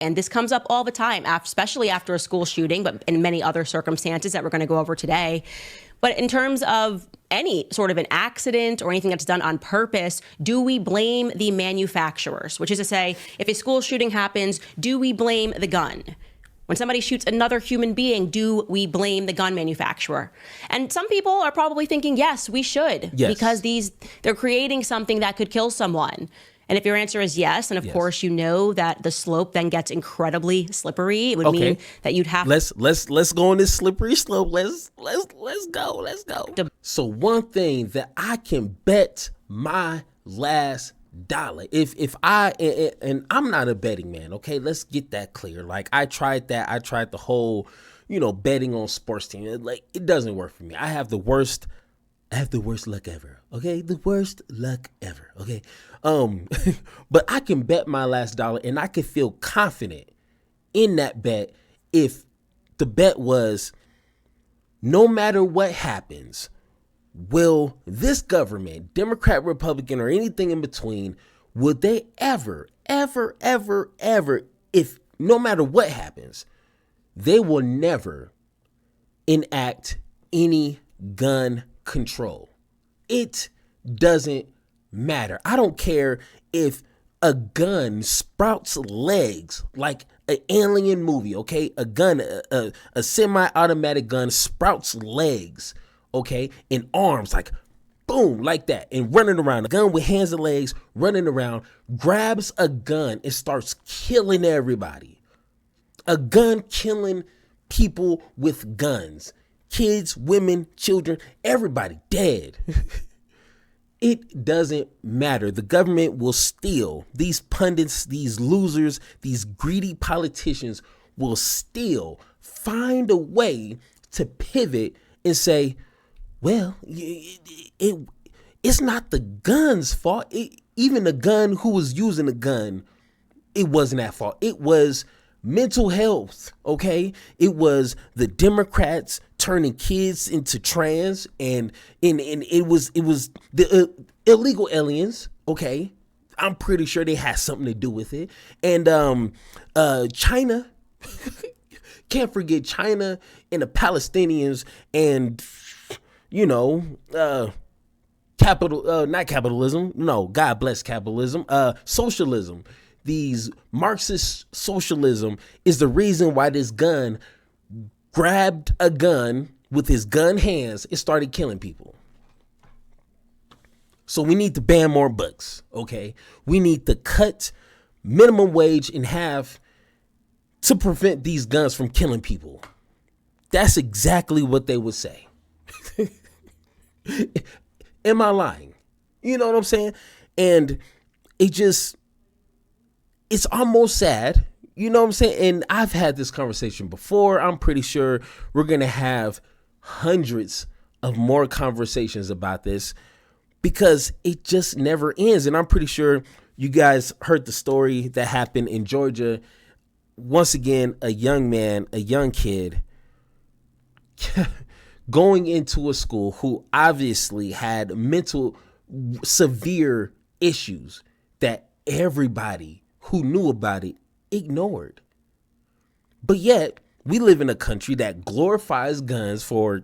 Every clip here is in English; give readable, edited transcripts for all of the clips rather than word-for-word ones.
And this comes up all the time, especially after a school shooting, but in many other circumstances that we're going to go over today. But in terms of any sort of an accident or anything that's done on purpose, do we blame the manufacturers? Which is to say, if a school shooting happens, do we blame the gun? When somebody shoots another human being, do we blame the gun manufacturer? And some people are probably thinking, yes, we should, because they're creating something that could kill someone. And if your answer is yes, and of course you know that the slope then gets incredibly slippery, it would mean that you'd have let's go on this slippery slope. Let's go. So one thing that I can bet my last dollar, if I and I'm not a betting man, okay, let's get that clear. Like I tried the whole, betting on sports team. Like it doesn't work for me. I have the worst luck ever. Okay, the worst luck ever. Okay, but I can bet my last dollar, and I can feel confident in that bet if the bet was, no matter what happens, will this government, Democrat, Republican, or anything in between, would they ever, if no matter what happens, they will never enact any gun control. It doesn't matter. I don't care if a gun sprouts legs like an alien movie, okay? A gun, a semi-automatic gun sprouts legs, okay, and arms like boom, like that, and running around. A gun with hands and legs running around, grabs a gun and starts killing everybody. A gun killing people with guns. Kids, women, children, everybody dead. It doesn't matter. The government will still, these pundits, these losers, these greedy politicians will still find a way to pivot and say, well, it's not the gun's fault. Even the gun who was using the gun, it wasn't at fault. It was mental health, okay? It was the Democrats turning kids into trans, and it was the illegal aliens, okay? I'm pretty sure they had something to do with it. And China, can't forget China and the Palestinians, and not capitalism. No, God bless capitalism. Socialism. These Marxist socialism is the reason why this gun grabbed a gun with his gun hands and started killing people. So we need to ban more books, okay? We need to cut minimum wage in half to prevent these guns from killing people. That's exactly what they would say. Am I lying? You know what I'm saying? And it's almost sad. You know what I'm saying? And I've had this conversation before. I'm pretty sure we're going to have hundreds of more conversations about this because it just never ends. And I'm pretty sure you guys heard the story that happened in Georgia. Once again, a young kid going into a school who obviously had severe issues that everybody who knew about it ignored. But yet, we live in a country that glorifies guns for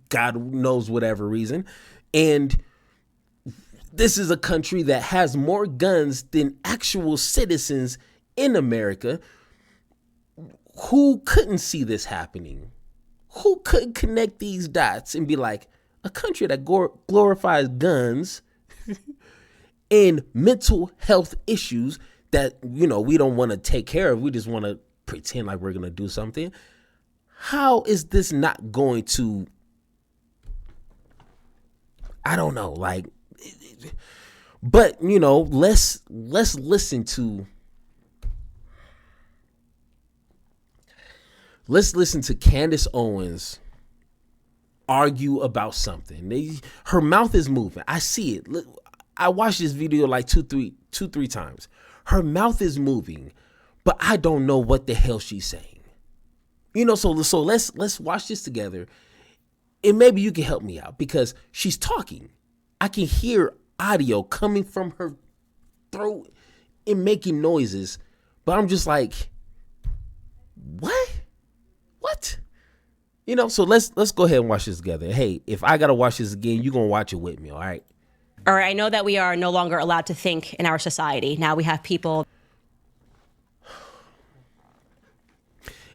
God knows whatever reason. And this is a country that has more guns than actual citizens in America. Who couldn't see this happening? Who couldn't connect these dots and be like, a country that glorifies guns and mental health issues that, we don't want to take care of. We just want to pretend like we're going to do something. How is this not going to, I don't know, but let's listen to Candace Owens argue about something. Her mouth is moving. I see it. I watched this video like two, three times. Her mouth is moving, but I don't know what the hell she's saying. So let's watch this together, and maybe you can help me out because she's talking. I can hear audio coming from her throat and making noises, but I'm just like, What? So let's go ahead and watch this together. Hey, if I gotta watch this again, you're gonna watch it with me, all right? All right, I know that we are no longer allowed to think in our society. Now we have people.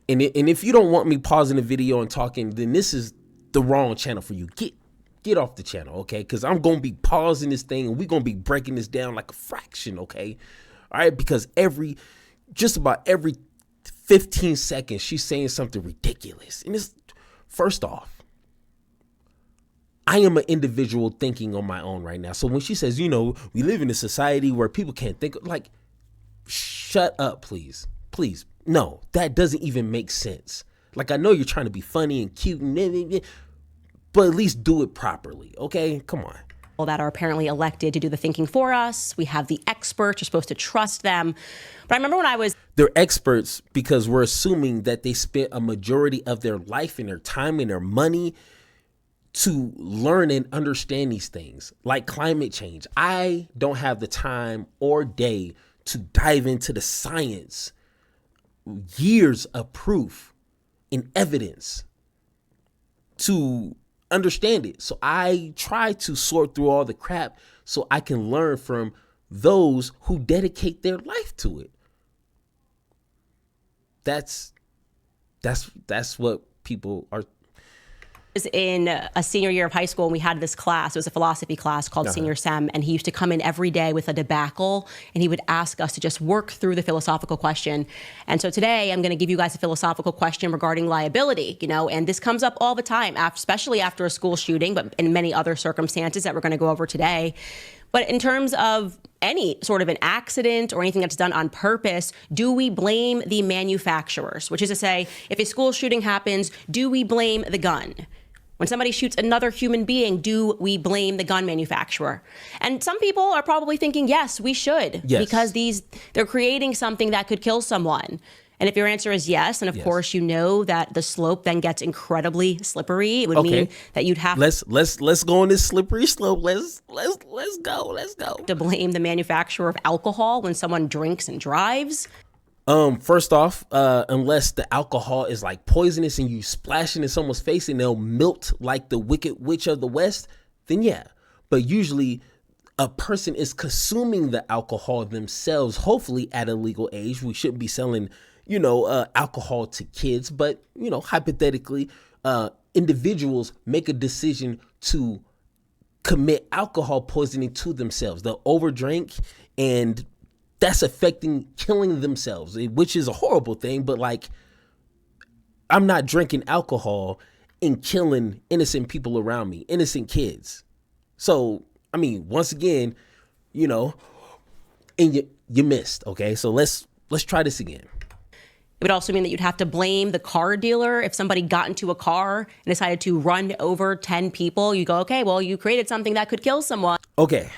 And if you don't want me pausing the video and talking, then this is the wrong channel for you. Get off the channel, okay? Because I'm gonna be pausing this thing and we're gonna be breaking this down like a fraction, okay? All right, because just about every 15 seconds, she's saying something ridiculous. And it's, first off, I am an individual thinking on my own right now. So when she says, we live in a society where people can't think, like, shut up, please. Please. No, that doesn't even make sense. Like, I know you're trying to be funny and cute, but at least do it properly, okay? Come on. That are apparently elected to do the thinking for us. We have the experts. You're supposed to trust them. But I remember when I was... They're experts because we're assuming that they spent a majority of their life and their time and their money to learn and understand these things, like climate change. I don't have the time or day to dive into the science, years of proof and evidence to understand it. So I try to sort through all the crap so I can learn from those who dedicate their life to it. That's what people are. Was in a senior year of high school and we had this class. It was a philosophy class called Senior Sem, and he used to come in every day with a debacle and he would ask us to just work through the philosophical question. And so today I'm going to give you guys a philosophical question regarding liability, and this comes up all the time, especially after a school shooting, but in many other circumstances that we're going to go over today. But in terms of any sort of an accident or anything that's done on purpose, do we blame the manufacturers? Which is to say, if a school shooting happens, do we blame the gun? When somebody shoots another human being, do we blame the gun manufacturer? And some people are probably thinking, yes, we should, because they're creating something that could kill someone. And if your answer is yes, and of course you know that the slope then gets incredibly slippery, it would mean that you'd have let's go on this slippery slope. Let's go. To blame the manufacturer of alcohol when someone drinks and drives. First off, unless the alcohol is like poisonous and you splash it in someone's face and they'll melt like the Wicked Witch of the West, then yeah. But usually a person is consuming the alcohol themselves, hopefully at a legal age. We shouldn't be selling, alcohol to kids, but, hypothetically, individuals make a decision to commit alcohol poisoning to themselves. They'll overdrink and that's killing themselves, which is a horrible thing. But like, I'm not drinking alcohol and killing innocent people around me, innocent kids. So, I mean, once again, and you missed. Okay. So let's try this again. It would also mean that you'd have to blame the car dealer. If somebody got into a car and decided to run over 10 people, you go, okay, well, you created something that could kill someone. Okay.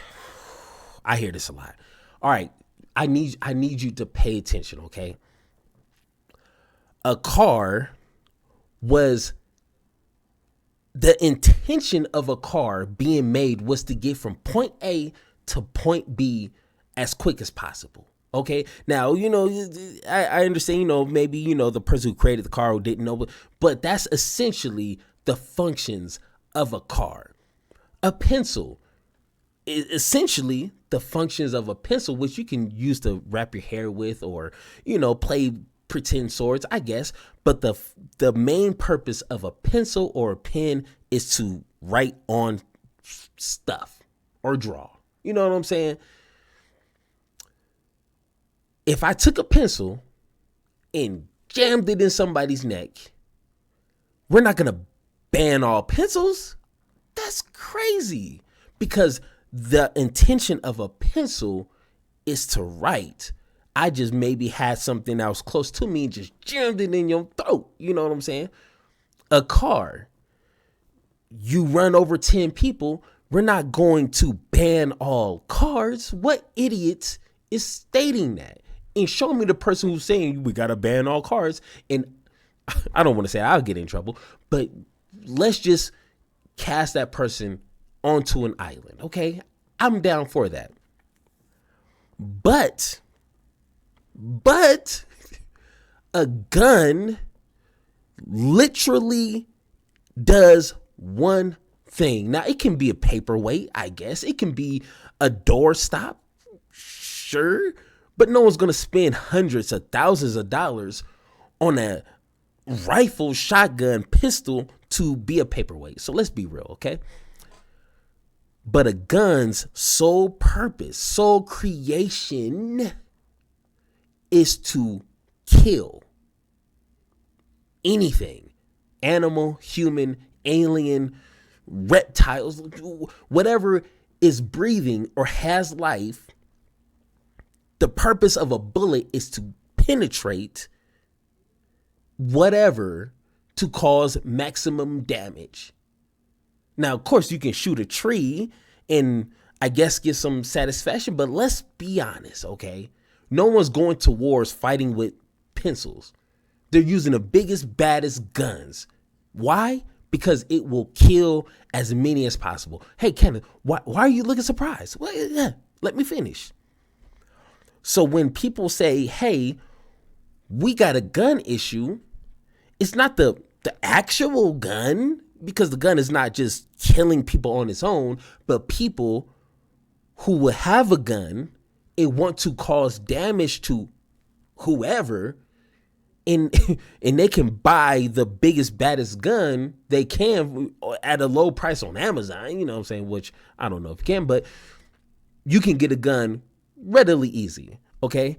I hear this a lot. All right. I need you to pay attention, okay? A car was, the intention of a car being made was to get from point A to point B as quick as possible. Okay. Now, I understand, maybe, the person who created the car didn't know, but that's essentially the functions of a car. A pencil is essentially the functions of a pencil, which you can use to wrap your hair with or, play pretend swords, I guess. But the main purpose of a pencil or a pen is to write on stuff or draw. You know what I'm saying? If I took a pencil and jammed it in somebody's neck, we're not going to ban all pencils. That's crazy, because the intention of a pencil is to write. I just maybe had something that was close to me and just jammed it in your throat. You know what I'm saying? A car, you run over 10 people. We're not going to ban all cars. What idiot is stating that? And show me the person who's saying we got to ban all cars. And I don't want to say I'll get in trouble, but let's just cast that person onto an island. Okay. I'm down for that. But A gun literally does one thing. Now, it can be a paperweight, I guess. It can be a doorstop, sure. But no one's going to spend hundreds of thousands of dollars on a rifle, shotgun, pistol to be a paperweight. So let's be real, okay? But a gun's sole purpose, sole creation is to kill anything, animal, human, alien, reptiles, whatever is breathing or has life. The purpose of a bullet is to penetrate whatever to cause maximum damage. Now, of course, you can shoot a tree and I guess get some satisfaction, but let's be honest, okay? No one's going to wars fighting with pencils. They're using the biggest, baddest guns. Why? Because it will kill as many as possible. Hey, Candace, why are you looking surprised? Well, yeah, let me finish. So when people say, hey, we got a gun issue, it's not the actual gun, because the gun is not just killing people on its own, but people who will have a gun and want to cause damage to whoever, and they can buy the biggest, baddest gun they can at a low price on Amazon, you know what I'm saying, which I don't know if you can, but you can get a gun readily easy, okay?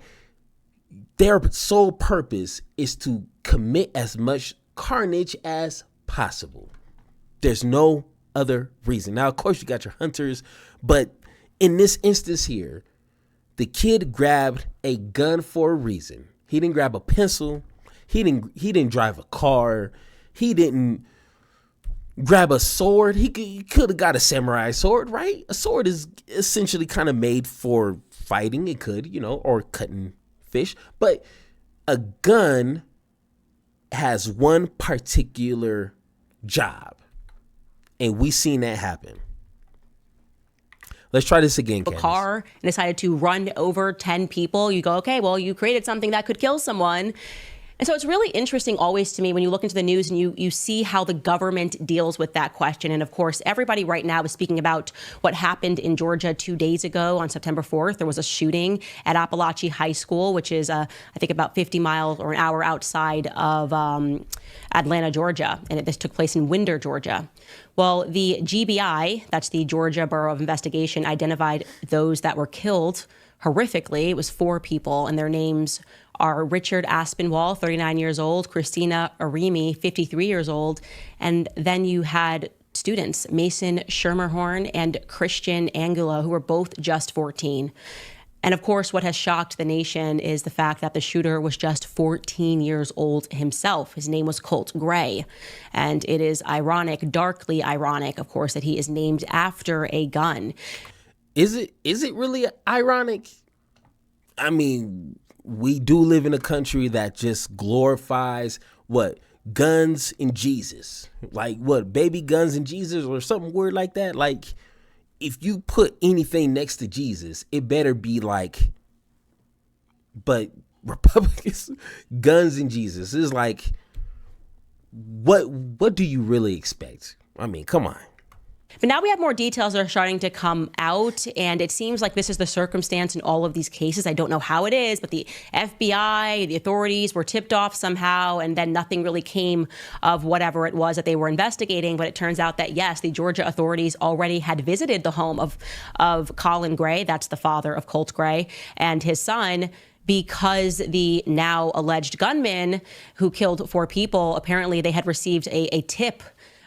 Their sole purpose is to commit as much carnage as possible. There's no other reason. Now, of course, you got your hunters, but in this instance here, the kid grabbed a gun for a reason. He didn't grab a pencil. He didn't drive a car. He didn't grab a sword. He could have got a samurai sword, right? A sword is essentially kind of made for fighting. It could, or cutting fish. But a gun has one particular job. And we seen that happen. Let's try this again, Candace. A car and decided to run over 10 people. You go, okay, well, you created something that could kill someone. And so it's really interesting always to me when you look into the news and you see how the government deals with that question. And of course, everybody right now is speaking about what happened in Georgia 2 days ago on September 4th. There was a shooting at Appalachia High School, which is, I think, about 50 miles or an hour outside of Atlanta, Georgia. And this took place in Winder, Georgia. Well, the GBI, that's the Georgia Bureau of Investigation, identified those that were killed horrifically. It was 4 people, and their names are Richard Aspinwall, 39 years old, Christina Arimi, 53 years old, and then you had students, Mason Schermerhorn and Christian Angula, who were both just 14. And of course, what has shocked the nation is the fact that the shooter was just 14 years old himself. His name was Colt Gray. And it is ironic, darkly ironic, of course, that he is named after a gun. Is it really ironic? I mean, we do live in a country that just glorifies guns and Jesus, like baby guns and Jesus or something weird like that. Like, if you put anything next to Jesus, it better be but Republicans, guns and Jesus is like, what do you really expect? I mean, come on. But now we have more details that are starting to come out, and it seems like this is the circumstance in all of these cases. I don't know how it is, but the FBI, the authorities were tipped off somehow, and then nothing really came of whatever it was that they were investigating. But it turns out that, yes, the Georgia authorities already had visited the home of Colin Gray, that's the father of Colt Gray, and his son, because the now alleged gunman who killed 4 people, apparently they had received a tip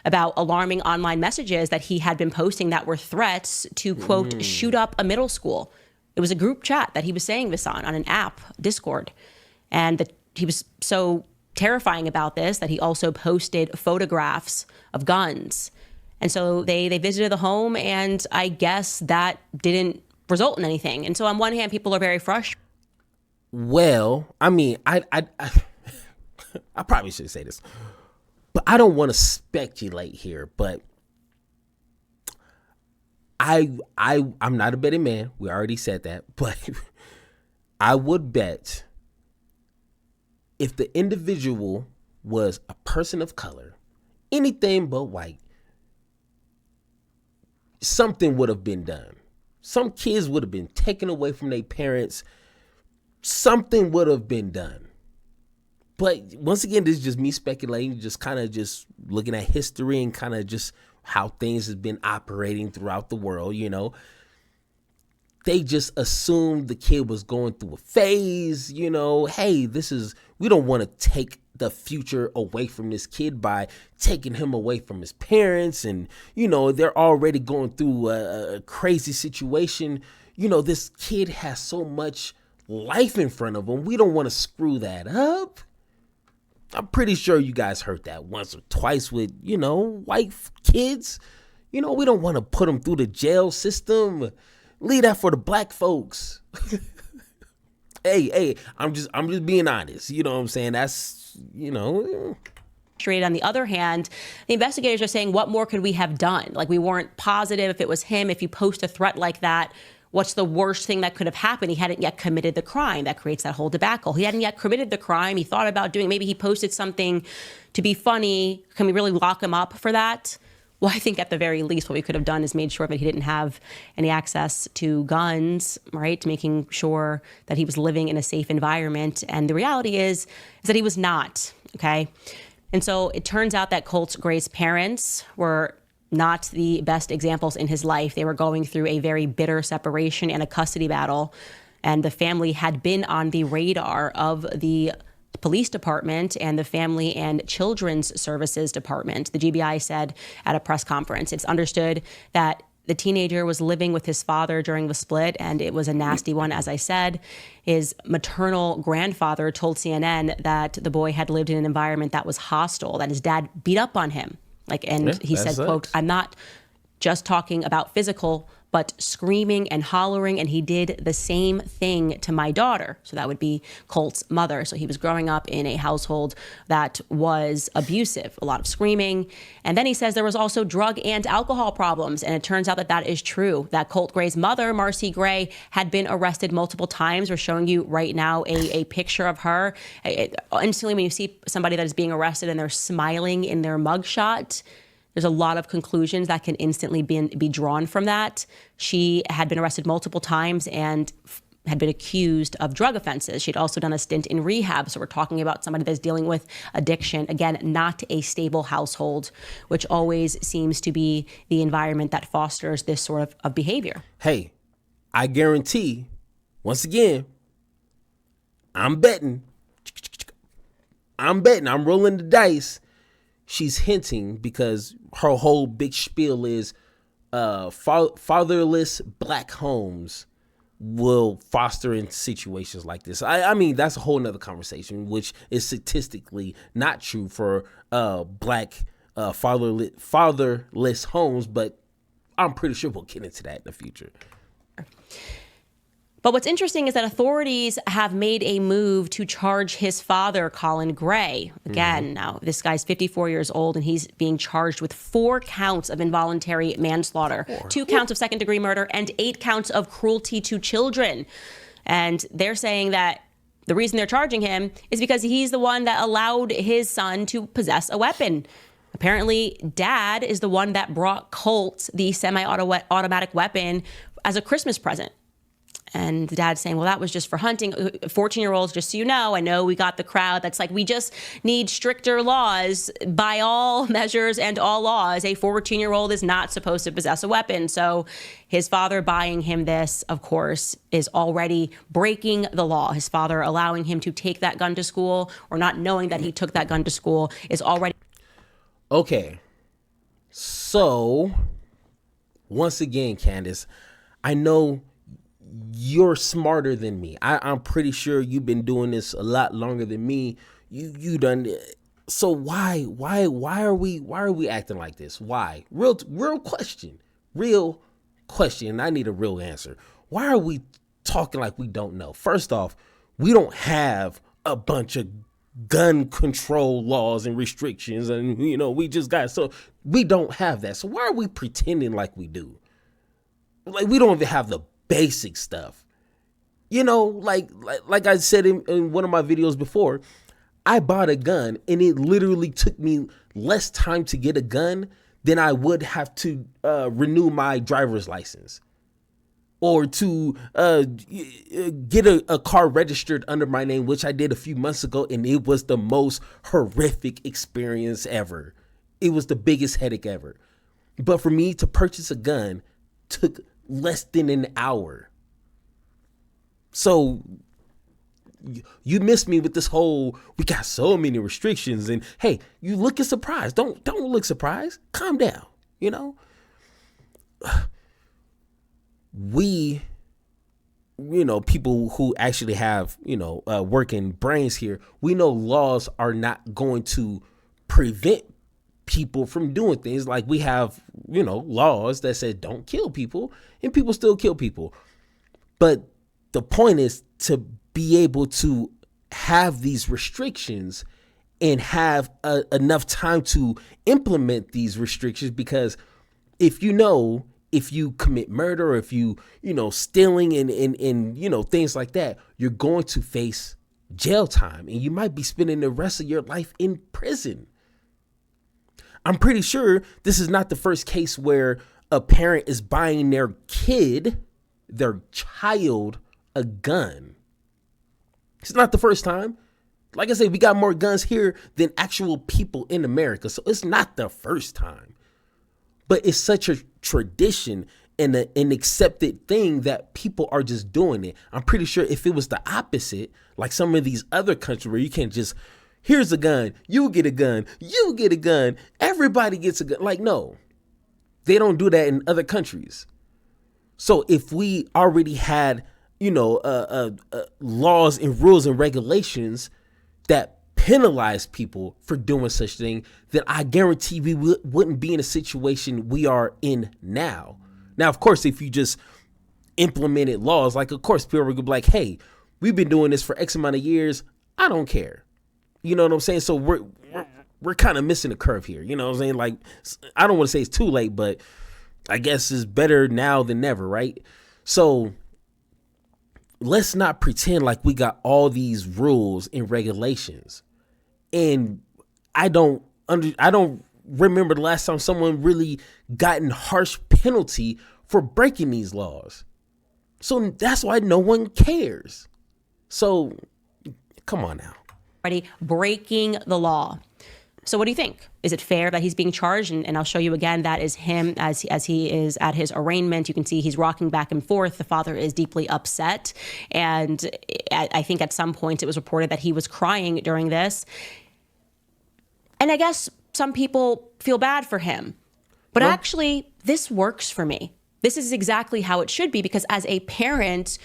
about alarming online messages that he had been posting that were threats to, quote, shoot up a middle school. It was a group chat that he was saying this on an app, Discord. And he was so terrifying about this that he also posted photographs of guns. And so they visited the home, and I guess that didn't result in anything. And so on one hand, people are very frustrated. Well, I mean, I probably shouldn't say this, but I don't want to speculate here, but I'm not a betting man. We already said that, but I would bet if the individual was a person of color, anything but white, something would have been done. Some kids would have been taken away from their parents. Something would have been done. But once again, this is just me speculating, just kind of just looking at history and kind of just how things have been operating throughout the world, you know. They just assumed the kid was going through a phase, you know. Hey, we don't want to take the future away from this kid by taking him away from his parents. And, you know, they're already going through a crazy situation. You know, this kid has so much life in front of him. We don't want to screw that up. I'm pretty sure you guys heard that once or twice with, you know, white kids. You know, we don't want to put them through the jail system. Leave that for the black folks. Hey, I'm just being honest. You know what I'm saying? That's, you know. On the other hand, the investigators are saying, what more could we have done? Like, we weren't positive if it was him. If you post a threat like that, what's the worst thing that could have happened? He hadn't yet committed the crime. That creates that whole debacle. He hadn't yet committed the crime. He thought about doing, maybe he posted something to be funny. Can we really lock him up for that? Well, I think at the very least, what we could have done is made sure that he didn't have any access to guns, right? Making sure that he was living in a safe environment. And the reality is that he was not, okay? And so it turns out that Colt Gray's parents were not the best examples in his life. They were going through a very bitter separation and a custody battle. And the family had been on the radar of the police department and the Family and Children's Services Department. The GBI said at a press conference, it's understood that the teenager was living with his father during the split, and it was a nasty one, as I said. His maternal grandfather told CNN that the boy had lived in an environment that was hostile, that his dad beat up on him. He said, quote, I'm not just talking about physical, but screaming and hollering, and he did the same thing to my daughter. So that would be Colt's mother. So he was growing up in a household that was abusive, a lot of screaming. And then he says there was also drug and alcohol problems. And it turns out that that is true, that Colt Gray's mother, Marcy Gray, had been arrested multiple times. We're showing you right now a picture of her. Instantly, when you see somebody that is being arrested and they're smiling in their mugshot, there's a lot of conclusions that can instantly be drawn from that. She had been arrested multiple times and had been accused of drug offenses. She'd also done a stint in rehab. So we're talking about somebody that's dealing with addiction. Again, not a stable household, which always seems to be the environment that fosters this sort of behavior. Hey, I guarantee, once again, I'm betting, I'm rolling the dice. She's hinting because her whole big spiel is fatherless black homes will foster in situations like this. I mean, that's a whole nother conversation, which is statistically not true for black fatherless homes, but I'm pretty sure we'll get into that in the future. But what's interesting is that authorities have made a move to charge his father, Colin Gray. Again, now this guy's 54 years old and he's being charged with 4 counts of involuntary manslaughter, 2 counts of second-degree murder, and 8 counts of cruelty to children. And they're saying that the reason they're charging him is because he's the one that allowed his son to possess a weapon. Apparently, Dad is the one that brought Colt the semi-automatic weapon as a Christmas present. And the dad's saying, well, that was just for hunting. 14-year-olds, just so you know, I know we got the crowd that's like, we just need stricter laws by all measures and all laws. A 14-year-old is not supposed to possess a weapon. So his father buying him this, of course, is already breaking the law. His father allowing him to take that gun to school or not knowing that he took that gun to school is already. Okay. So, once again, Candace, I know you're smarter than me. I'm pretty sure you've been doing this a lot longer than me. You done it. So why are we acting like this? Why? Real question. Real question. I need a real answer. Why are we talking like we don't know? First off, we don't have a bunch of gun control laws and restrictions, and we don't have that. So why are we pretending like we do? Like we don't even have the basic stuff. Like I said in one of my videos before, I bought a gun and it literally took me less time to get a gun than I would have to renew my driver's license or to get a car registered under my name, which I did a few months ago. And it was the most horrific experience ever. It was the biggest headache ever. But for me to purchase a gun took less than an hour. So you missed me with this whole, we got so many restrictions, and hey, you looking surprised. Don't look surprised. Calm down. We, people who actually have, working brains here, we know laws are not going to prevent people from doing things. Like we have, laws that say don't kill people, and people still kill people. But the point is to be able to have these restrictions and have enough time to implement these restrictions, because if you commit murder, or if you stealing and things like that, you're going to face jail time, and you might be spending the rest of your life in prison. I'm pretty sure this is not the first case where a parent is buying their child, a gun. It's not the first time. Like I said, we got more guns here than actual people in America. So it's not the first time. But it's such a tradition and an accepted thing that people are just doing it. I'm pretty sure if it was the opposite, like some of these other countries where you can't just, here's a gun, you get a gun, you get a gun, everybody gets a gun. Like, no, they don't do that in other countries. So if we already had, laws and rules and regulations that penalize people for doing such thing, then I guarantee we wouldn't be in a situation we are in now. Now, of course, if you just implemented laws, like, of course, people would be like, hey, we've been doing this for X amount of years. I don't care. You know what I'm saying? So we're kind of missing the curve here. You know what I'm saying? Like, I don't want to say it's too late, but I guess it's better now than never, right? So let's not pretend like we got all these rules and regulations. And I don't remember the last time someone really gotten harsh penalty for breaking these laws. So that's why no one cares. So come on now. Breaking the law. So what do you think? Is it fair that he's being charged? And I'll show you again, that is him as he is at his arraignment. You can see he's rocking back and forth. The father is deeply upset. And I think at some point it was reported that he was crying during this. And I guess some people feel bad for him. But actually, this works for me. This is exactly how it should be, because as a parent,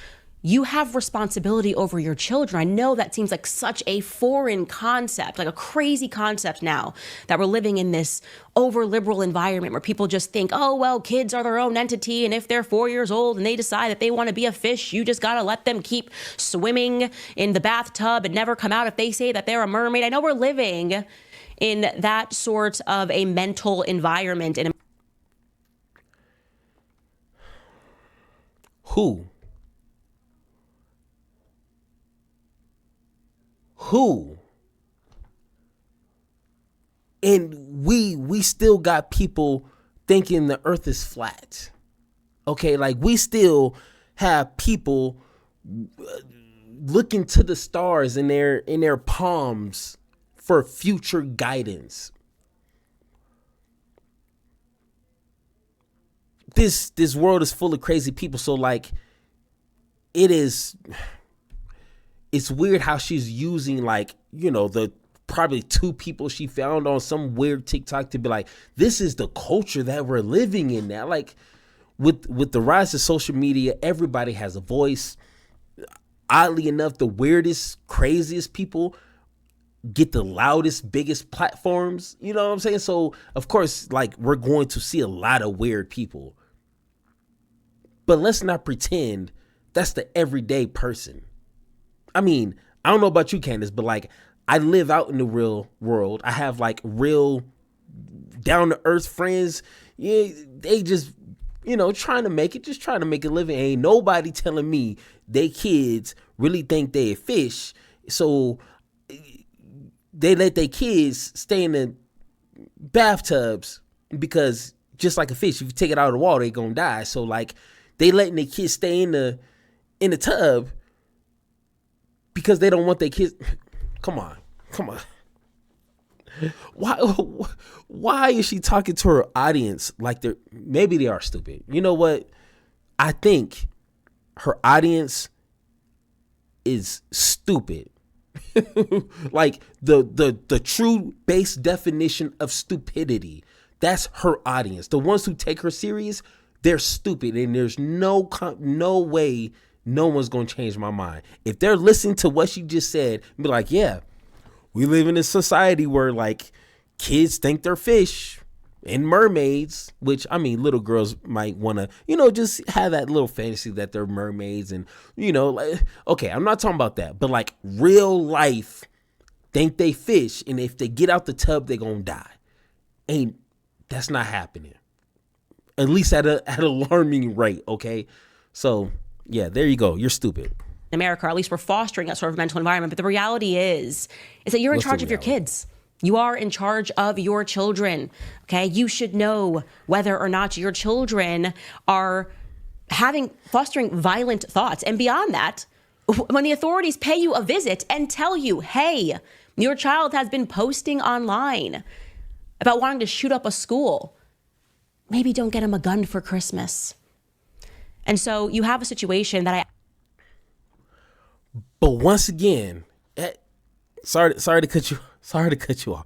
you have responsibility over your children. I know that seems like such a foreign concept, like a crazy concept now that we're living in this over liberal environment where people just think, oh, well, kids are their own entity. And if they're 4 years old and they decide that they want to be a fish, you just got to let them keep swimming in the bathtub and never come out if they say that they're a mermaid. I know we're living in that sort of a mental environment. And Who? And we still got people thinking the earth is flat. Okay, like we still have people looking to the stars in their palms for future guidance. This world is full of crazy people, so like it's weird how she's using, like, the probably 2 people she found on some weird TikTok to be like, this is the culture that we're living in now. Like with the rise of social media, everybody has a voice. Oddly enough, the weirdest, craziest people get the loudest, biggest platforms. You know what I'm saying? So of course, like, we're going to see a lot of weird people. But let's not pretend that's the everyday person. I mean, I don't know about you, Candace, but like, I live out in the real world. I have like real down to earth friends. Yeah, they just, trying to make a living. Ain't nobody telling me they kids really think they a fish. So they let their kids stay in the bathtubs because just like a fish, if you take it out of the water, they gonna die. So like they letting their kids stay in the tub because they don't want their kids. Come on. Why is she talking to her audience like maybe they are stupid? You know what? I think her audience is stupid. Like the true base definition of stupidity. That's her audience. The ones who take her serious, they're stupid, and there's no way no one's gonna change my mind. If they're listening to what she just said, be like, yeah, we live in a society where like kids think they're fish and mermaids, which I mean, little girls might want to, just have that little fantasy that they're mermaids and, like, okay, I'm not talking about that, but like real life think they fish. And if they get out the tub, they're going to die. That's not happening. At least at an alarming rate. Okay. So yeah, there you go. You're stupid. In America, or at least we're fostering that sort of mental environment. But the reality is that you're in charge of your kids. You are in charge of your children. Okay. You should know whether or not your children are fostering violent thoughts. And beyond that, when the authorities pay you a visit and tell you, hey, your child has been posting online about wanting to shoot up a school, maybe don't get him a gun for Christmas. And so you have a situation that But once again, sorry to cut you off.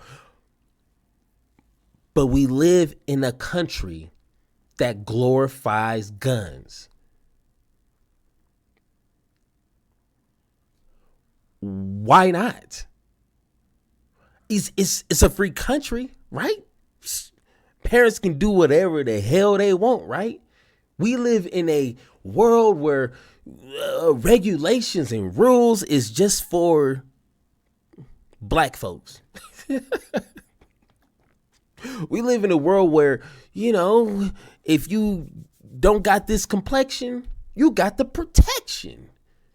But we live in a country that glorifies guns. Why not? It's a free country, right? Parents can do whatever the hell they want, right? We live in a world where regulations and rules is just for black folks. We live in a world where, if you don't got this complexion, you got the protection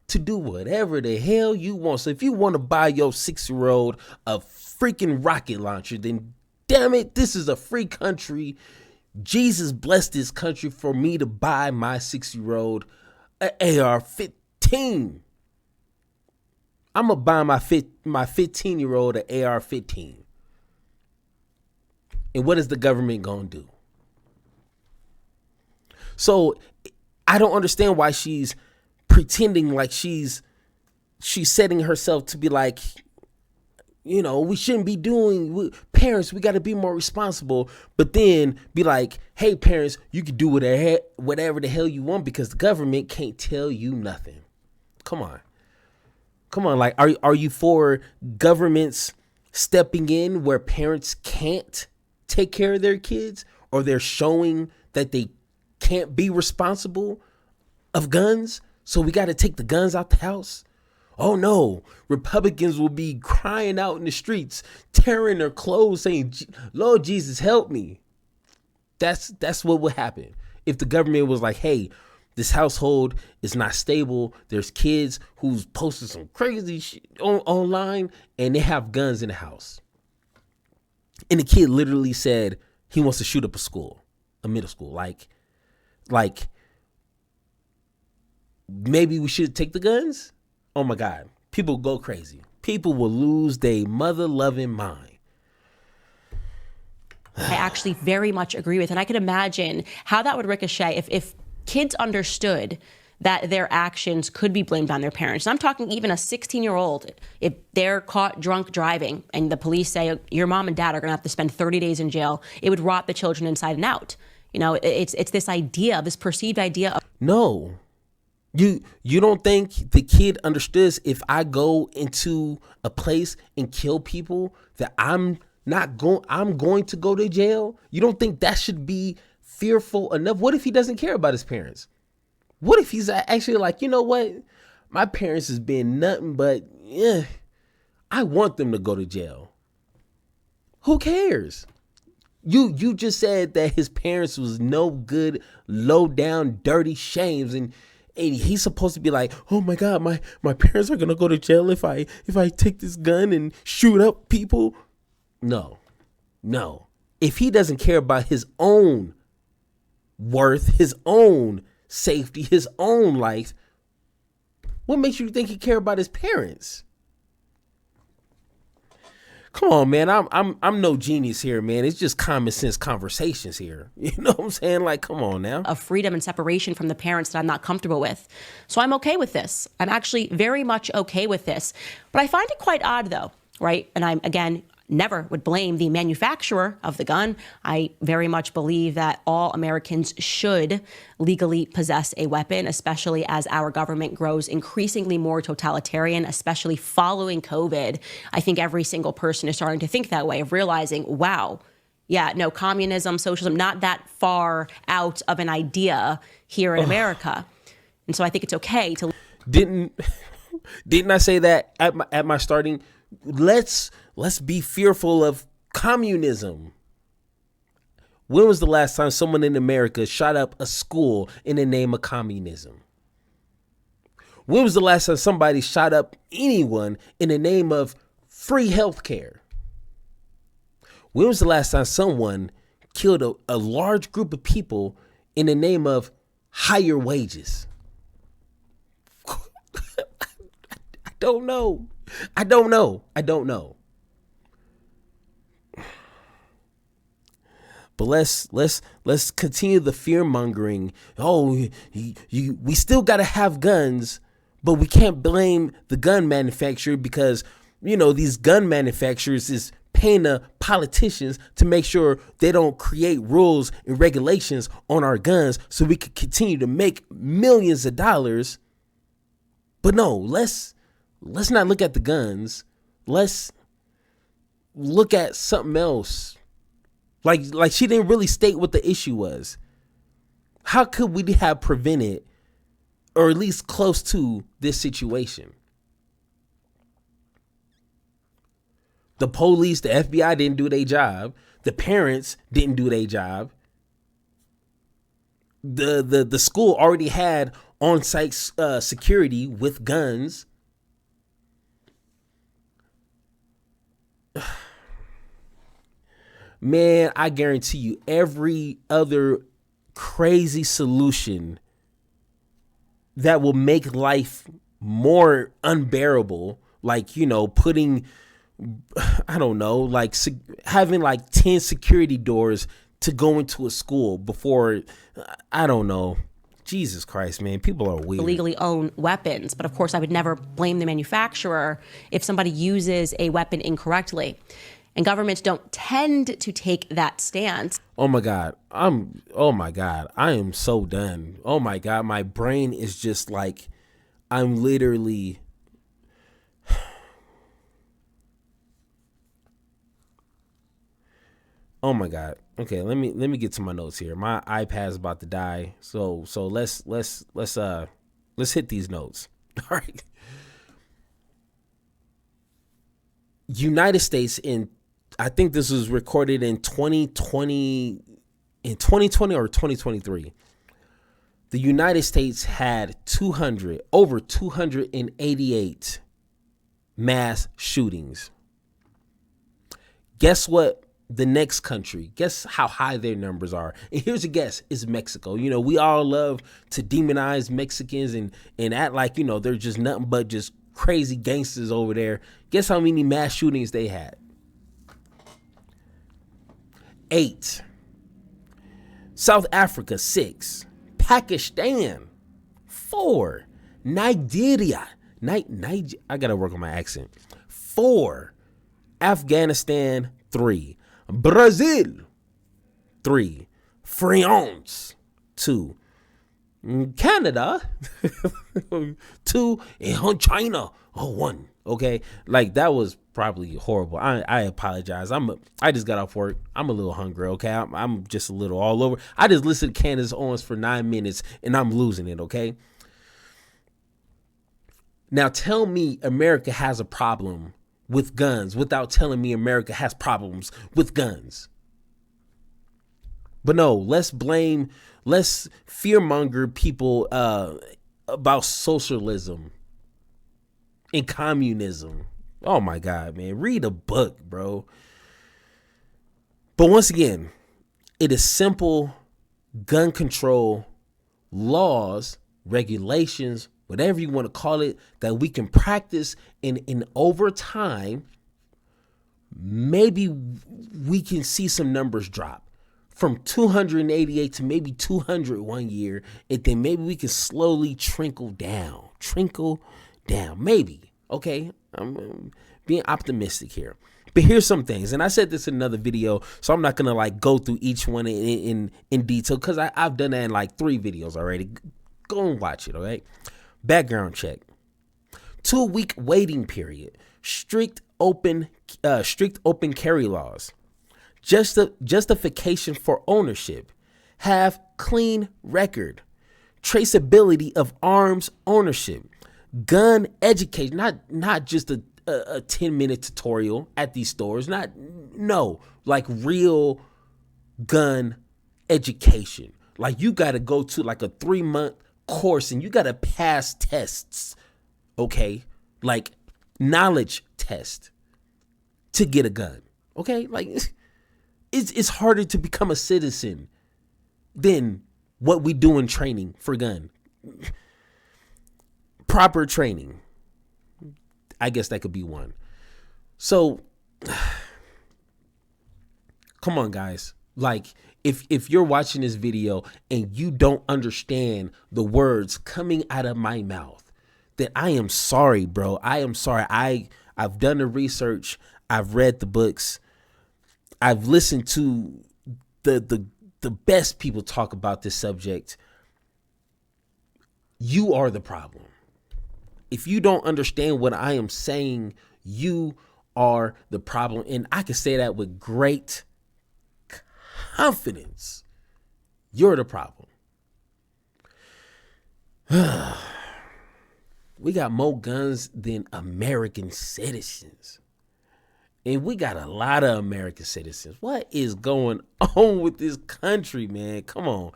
to do whatever the hell you want. So if you want to buy your 6-year-old a freaking rocket launcher, then damn it, this is a free country. Jesus blessed this country for me to buy my 6-year-old an AR-15. I'm going to buy my 15-year-old an AR-15. And what is the government going to do? So I don't understand why she's pretending like she's setting herself to be like, we shouldn't be parents, we got to be more responsible. But then be like, hey, parents, you can do whatever the hell you want because the government can't tell you nothing. Come on. Like, are you for governments stepping in where parents can't take care of their kids, or they're showing that they can't be responsible of guns? So we got to take the guns out the house. Oh no, Republicans will be crying out in the streets, tearing their clothes, saying, Lord Jesus, help me. That's what would happen if the government was like, hey, this household is not stable. There's kids who's posted some crazy shit online and they have guns in the house. And the kid literally said he wants to shoot up a middle school. Like maybe we should take the guns? Oh my God. People go crazy. People will lose their mother-loving mind. I actually very much agree with. And I could imagine how that would ricochet if kids understood that their actions could be blamed on their parents. And I'm talking even a 16-year-old, if they're caught drunk driving and the police say your mom and dad are going to have to spend 30 days in jail, it would rot the children inside and out. It's this idea, this perceived idea of... No. You don't think the kid understands if I go into a place and kill people that I'm going to go to jail? You don't think that should be fearful enough? What if he doesn't care about his parents? What if he's actually like, you know what? My parents has been nothing but, I want them to go to jail. Who cares? You just said that his parents was no good, low down, dirty shames, and And he's supposed to be like, oh my God, my parents are gonna go to jail if I take this gun and shoot up people. No. If he doesn't care about his own worth, his own safety, his own life, what makes you think he care about his parents? Come on, man. I'm no genius here, man. It's just common sense conversations here. You know what I'm saying? Like, come on now. Of freedom and separation from the parents that I'm not comfortable with. So I'm okay with this. I'm actually very much okay with this. But I find it quite odd, though, right? And I'm, again, never would blame the manufacturer of the gun. I very much believe that all Americans should legally possess a weapon, especially as our government grows increasingly more totalitarian, especially following COVID. I think every single person is starting to think that way, of realizing, wow, yeah, no, communism, socialism, not that far out of an idea here in America. And so I think it's okay to... Didn't I say that at my starting? Let's be fearful of communism. When was the last time someone in America shot up a school in the name of communism? When was the last time somebody shot up anyone in the name of free healthcare? When was the last time someone killed a large group of people in the name of higher wages? I don't know. But let's continue the fear mongering. Oh, we still got to have guns, but we can't blame the gun manufacturer because, these gun manufacturers is paying the politicians to make sure they don't create rules and regulations on our guns so we can continue to make millions of dollars. But no, let's not look at the guns. Let's look at something else. Like she didn't really state what the issue was. How could we have prevented, or at least close to, this situation? The police, the FBI didn't do their job. The parents didn't do their job. The school already had on-site security with guns. Man, I guarantee you every other crazy solution that will make life more unbearable, like, putting, I don't know, like having like 10 security doors to go into a school before, I don't know. Jesus Christ, man, people are weird. Legally own weapons. But of course, I would never blame the manufacturer if somebody uses a weapon incorrectly. And governments don't tend to take that stance. Oh my God. I am so done. Oh my God. My brain is just like, I'm literally. Oh my God. Okay, let me get to my notes here. My iPad's about to die. So let's hit these notes. All right. United States I think this was recorded in 2020 or 2023. The United States had over 288 mass shootings. Guess what? The next country, guess how high their numbers are. And here's a guess, is Mexico. We all love to demonize Mexicans and act like, they're just nothing but just crazy gangsters over there. Guess how many mass shootings they had? 8. South Africa, 6. Pakistan, 4. Nigeria, I gotta work on my accent. 4. Afghanistan, 3. Brazil, 3. France, 2. Canada, 2. And China, 1. Okay, like that was probably horrible. I apologize. I just got off work. I'm a little hungry. Okay, I'm just a little all over. I just listened to Candace Owens for 9 minutes and I'm losing it. Okay. Now tell me America has a problem with guns without telling me America has problems with guns. But no, let's fearmonger people about socialism and communism. Oh my God, man. Read a book, bro. But once again, it is simple gun control laws, regulations, whatever you want to call it, that we can practice, and in over time, maybe we can see some numbers drop from 288 to maybe 200 one year, and then maybe we can slowly trickle down, maybe. Okay, I'm being optimistic here. But here's some things, and I said this in another video, so I'm not gonna like go through each one in detail, because I've done that in like 3 videos already. Go and watch it, all right? Background check, 2-week waiting period, strict open carry laws, justification for ownership, have clean record, traceability of arms ownership, gun education, not just a 10-minute tutorial at these stores, like real gun education. Like you got to go to like a 3-month course and you got to pass tests, okay? Like knowledge test to get a gun, okay? Like it's harder to become a citizen than what we do in training for gun. Proper training. I guess that could be one. So, come on, guys. Like, if you're watching this video and you don't understand the words coming out of my mouth, then I am sorry, bro. I am sorry. I've done the research. I've read the books. I've listened to the best people talk about this subject. You are the problem. If you don't understand what I am saying, you are the problem. And I can say that with great confidence. You're the problem. We got more guns than American citizens. And we got a lot of American citizens. What is going on with this country, man? Come on.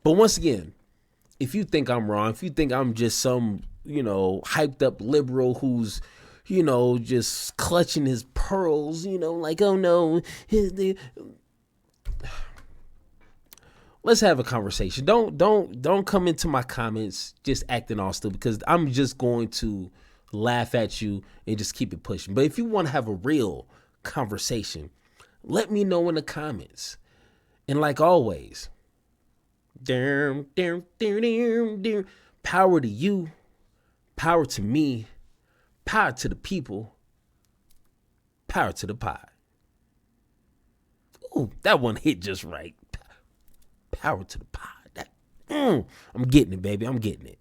But once again, if you think I'm wrong, if you think I'm just some, hyped up liberal who's, just clutching his pearls, like, oh no, let's have a conversation. Don't come into my comments just acting all stupid, because I'm just going to laugh at you and just keep it pushing. But if you want to have a real conversation, let me know in the comments. And like always, power to you, power to me, power to the people, power to the pie. Ooh, that one hit just right. Power to the pie. I'm getting it, baby. I'm getting it.